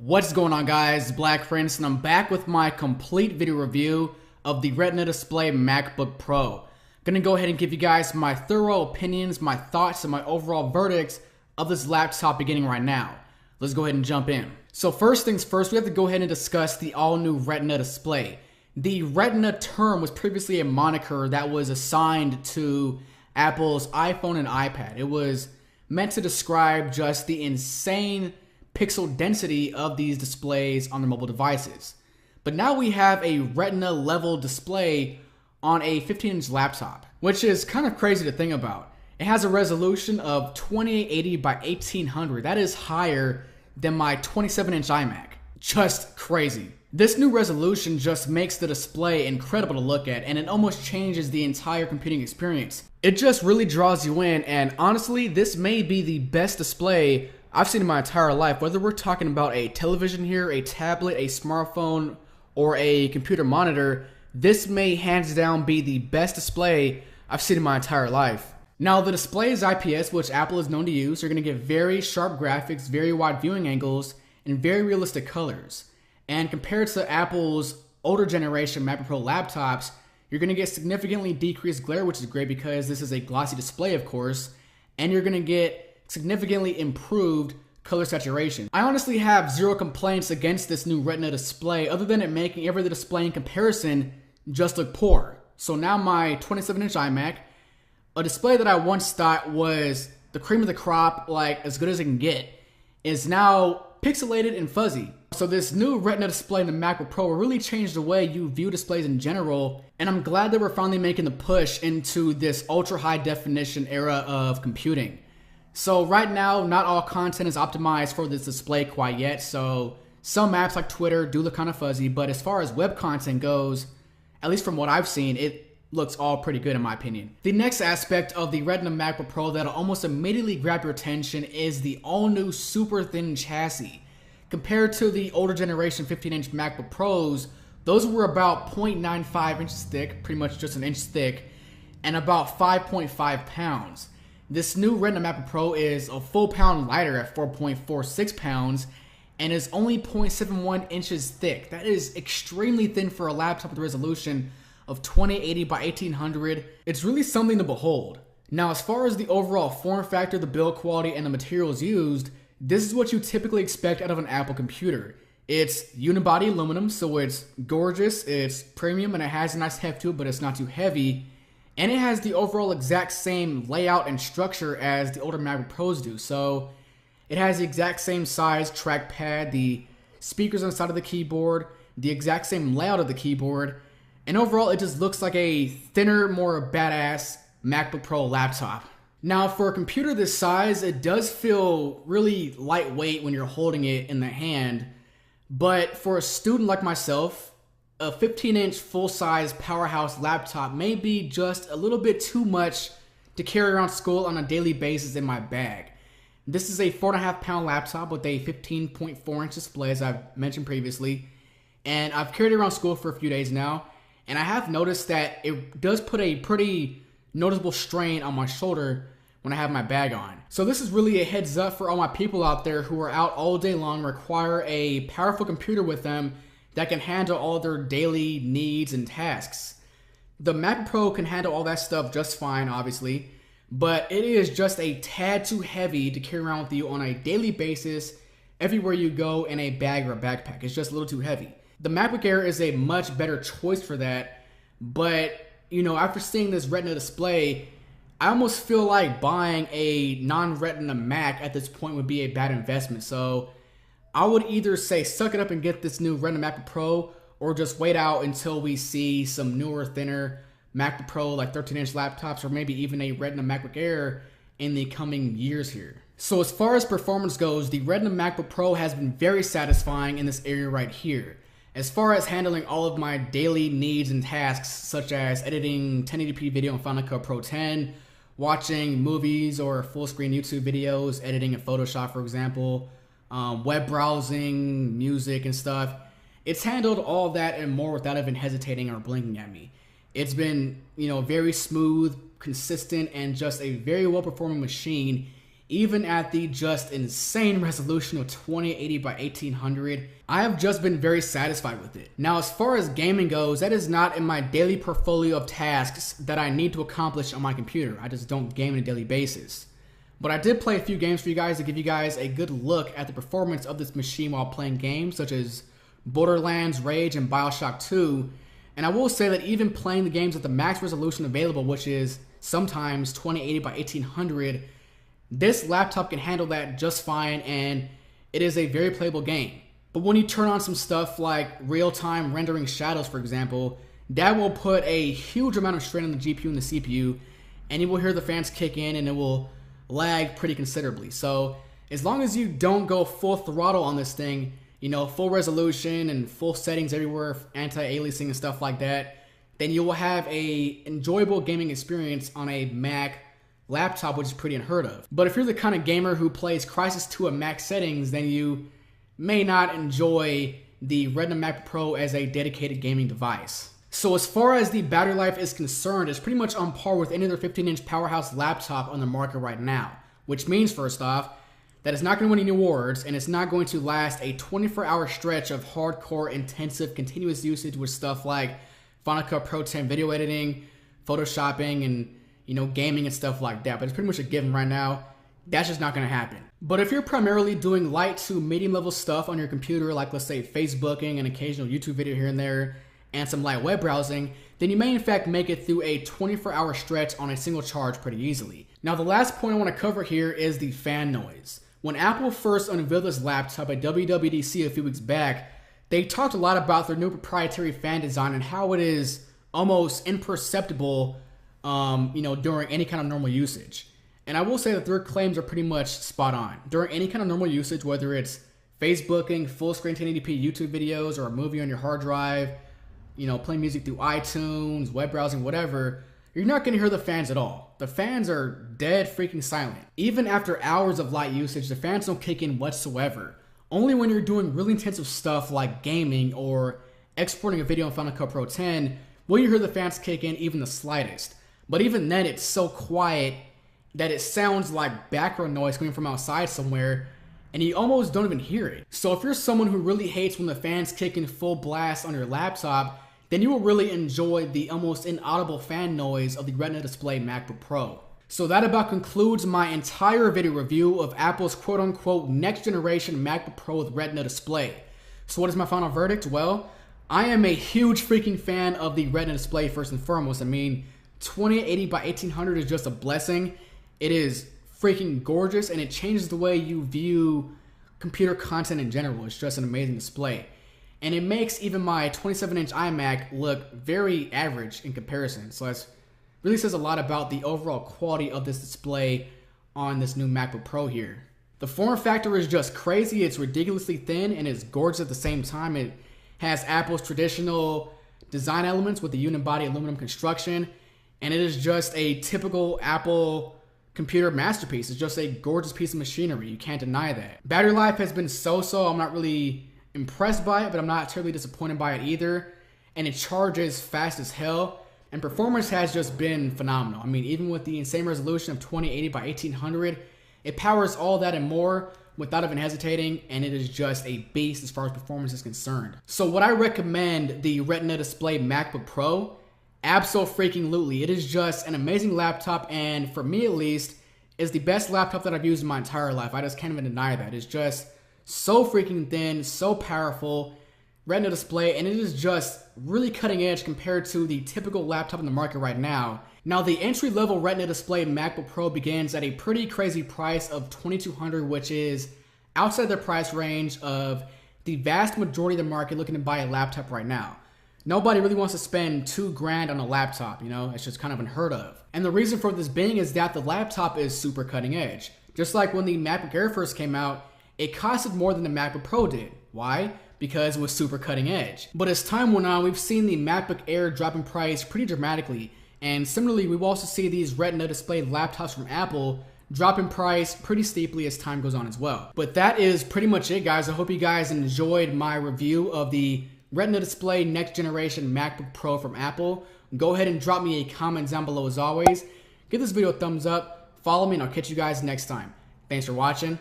What's going on, guys? Black Prince, and I'm back with my complete video review of the Retina Display MacBook Pro. Gonna go ahead and give you guys my thorough opinions, my thoughts, and my overall verdicts of this laptop beginning right now. Let's go ahead and jump in. So first things first, we have to go ahead and discuss the all-new Retina display. The Retina term was previously a moniker that was assigned to Apple's iPhone and iPad. It was meant to describe just the insane pixel density of these displays on their mobile devices. But now we have a Retina level display on a 15-inch laptop, which is kind of crazy to think about. It has a resolution of 2880 by 1800. That is higher than my 27-inch iMac. Just crazy. This new resolution just makes the display incredible to look at, and it almost changes the entire computing experience. It just really draws you in, and honestly, this may be the best display I've seen in my entire life. Whether we're talking about a television here, a tablet, a smartphone, or a computer monitor, this may hands down be the best display I've seen in my entire life. Now, the display is IPS, which Apple is known to use. You're going to get very sharp graphics, very wide viewing angles, and very realistic colors. And compared to Apple's older generation MacBook Pro laptops, you're going to get significantly decreased glare, which is great because this is a glossy display, of course, and you're going to get significantly improved color saturation. I honestly have zero complaints against this new Retina display, other than it making every other display in comparison just look poor. So now my 27-inch iMac, a display that I once thought was the cream of the crop, like as good as it can get, is now pixelated and fuzzy. So this new Retina display in the MacBook Pro will really change the way you view displays in general, and I'm glad that we're finally making the push into this ultra high definition era of computing. So right now, not all content is optimized for this display quite yet, so some apps like Twitter do look kind of fuzzy, but as far as web content goes, at least from what I've seen, it looks all pretty good in my opinion. The next aspect of the Retina MacBook Pro that'll almost immediately grab your attention is the all-new super thin chassis. Compared to the older generation 15-inch MacBook Pros, those were about 0.95 inches thick, pretty much just an inch thick, and about 5.5 pounds. This new Retina MacBook Pro is a full pound lighter at 4.46 pounds and is only 0.71 inches thick. That is extremely thin for a laptop with a resolution of 2080 by 1800. It's really something to behold. Now, as far as the overall form factor, the build quality, and the materials used, this is what you typically expect out of an Apple computer. It's unibody aluminum, so it's gorgeous, it's premium, and it has a nice heft to it, but it's not too heavy. And it has the overall exact same layout and structure as the older MacBook Pros do. So it has the exact same size trackpad, the speakers on the side of the keyboard, the exact same layout of the keyboard, and overall it just looks like a thinner, more badass MacBook Pro laptop. Now, for a computer this size, it does feel really lightweight when you're holding it in the hand, but for a student like myself, a 15-inch full-size powerhouse laptop may be just a little bit too much to carry around school on a daily basis in my bag. This is a 4.5-pound laptop with a 15.4-inch display, as I've mentioned previously, and I've carried it around school for a few days now, and I have noticed that it does put a pretty noticeable strain on my shoulder when I have my bag on. So this is really a heads up for all my people out there who are out all day long, require a powerful computer with them that can handle all their daily needs and tasks. The MacBook Pro can handle all that stuff just fine, obviously, but it is just a tad too heavy to carry around with you on a daily basis everywhere you go in a bag or a backpack. It's just a little too heavy. The MacBook Air is a much better choice for that, but you know, after seeing this Retina display, I almost feel like buying a non-Retina Mac at this point would be a bad investment. So I would either say suck it up and get this new Retina MacBook Pro, or just wait out until we see some newer, thinner MacBook Pro, like 13-inch laptops, or maybe even a Retina MacBook Air in the coming years here. So as far as performance goes, the Retina MacBook Pro has been very satisfying in this area right here. As far as handling all of my daily needs and tasks, such as editing 1080p video in Final Cut Pro 10, watching movies or full-screen YouTube videos, editing in Photoshop, for example, web browsing, music and stuff. It's handled all that and more without even hesitating or blinking at me. It's been, very smooth, consistent, and just a very well-performing machine, even at the just insane resolution of 2080 by 1800, I have just been very satisfied with it. Now, as far as gaming goes, that is not in my daily portfolio of tasks that I need to accomplish on my computer. I just don't game on a daily basis. But I did play a few games for you guys to give you guys a good look at the performance of this machine while playing games such as Borderlands, Rage, and BioShock 2. And I will say that even playing the games at the max resolution available, which is sometimes 2080 by 1800, this laptop can handle that just fine, and it is a very playable game. But when you turn on some stuff like real-time rendering shadows, for example, that will put a huge amount of strain on the GPU and the CPU, and you will hear the fans kick in and it will lag pretty considerably. So as long as you don't go full throttle on this thing, you know, full resolution and full settings everywhere, anti-aliasing and stuff like that, then you will have a enjoyable gaming experience on a Mac laptop, which is pretty unheard of. But if you're the kind of gamer who plays Crysis 2 at max settings, then you may not enjoy the Retina MacBook Pro as a dedicated gaming device. So as far as the battery life is concerned, it's pretty much on par with any other 15-inch powerhouse laptop on the market right now, which means, first off, that it's not going to win any awards, and it's not going to last a 24-hour stretch of hardcore, intensive, continuous usage with stuff like Final Cut Pro 10 video editing, photoshopping, and, you know, gaming and stuff like that. But it's pretty much a given right now. That's just not going to happen. But if you're primarily doing light to medium level stuff on your computer, like let's say Facebooking, an occasional YouTube video here and there, and some light web browsing, then you may in fact make it through a 24-hour stretch on a single charge pretty easily. Now, the last point I want to cover here is the fan noise. When Apple first unveiled this laptop at WWDC a few weeks back, they talked a lot about their new proprietary fan design and how it is almost imperceptible, you know, during any kind of normal usage. And I will say that their claims are pretty much spot on. During any kind of normal usage, whether it's Facebooking, full screen 1080p YouTube videos, or a movie on your hard drive, you know, playing music through iTunes, web browsing, whatever, you're not going to hear the fans at all. The fans are dead freaking silent. Even after hours of light usage, the fans don't kick in whatsoever. Only when you're doing really intensive stuff like gaming or exporting a video in Final Cut Pro 10 will you hear the fans kick in even the slightest. But even then, it's so quiet that it sounds like background noise coming from outside somewhere, and you almost don't even hear it. So if you're someone who really hates when the fans kick in full blast on your laptop, then you will really enjoy the almost inaudible fan noise of the Retina Display MacBook Pro. So that about concludes my entire video review of Apple's quote-unquote next generation MacBook Pro with Retina Display. So what is my final verdict? Well, I am a huge freaking fan of the Retina Display first and foremost. I mean, 2080 by 1800 is just a blessing. It is freaking gorgeous, and it changes the way you view computer content in general. It's just an amazing display. And it makes even my 27-inch iMac look very average in comparison. So it really says a lot about the overall quality of this display on this new MacBook Pro here. The form factor is just crazy. It's ridiculously thin and it's gorgeous at the same time. It has Apple's traditional design elements with the unibody aluminum construction, and it is just a typical Apple computer masterpiece. It's just a gorgeous piece of machinery. You can't deny that. Battery life has been so-so. I'm not really impressed by it, but I'm not terribly disappointed by it either. And it charges fast as hell. And performance has just been phenomenal. I mean, even with the insane resolution of 2080 by 1800, it powers all that and more without even hesitating, and it is just a beast as far as performance is concerned. So would I recommend the Retina Display MacBook Pro? Abso-freaking-lutely. It is just an amazing laptop, and for me at least, is the best laptop that I've used in my entire life. I just can't even deny that. It's just so freaking thin, so powerful, Retina display, and it is just really cutting edge compared to the typical laptop in the market right now. Now, the entry-level Retina display MacBook Pro begins at a pretty crazy price of $2,200, which is outside the price range of the vast majority of the market looking to buy a laptop right now. Nobody really wants to spend $2,000 on a laptop, you know, it's just kind of unheard of. And the reason for this being is that the laptop is super cutting edge. Just like when the MacBook Air first came out, it costed more than the MacBook Pro did. Why? Because it was super cutting edge. But as time went on, we've seen the MacBook Air drop in price pretty dramatically. And similarly, we've also seen these Retina display laptops from Apple drop in price pretty steeply as time goes on as well. But that is pretty much it, guys. I hope you guys enjoyed my review of the Retina display next generation MacBook Pro from Apple. Go ahead and drop me a comment down below as always. Give this video a thumbs up, follow me, and I'll catch you guys next time. Thanks for watching.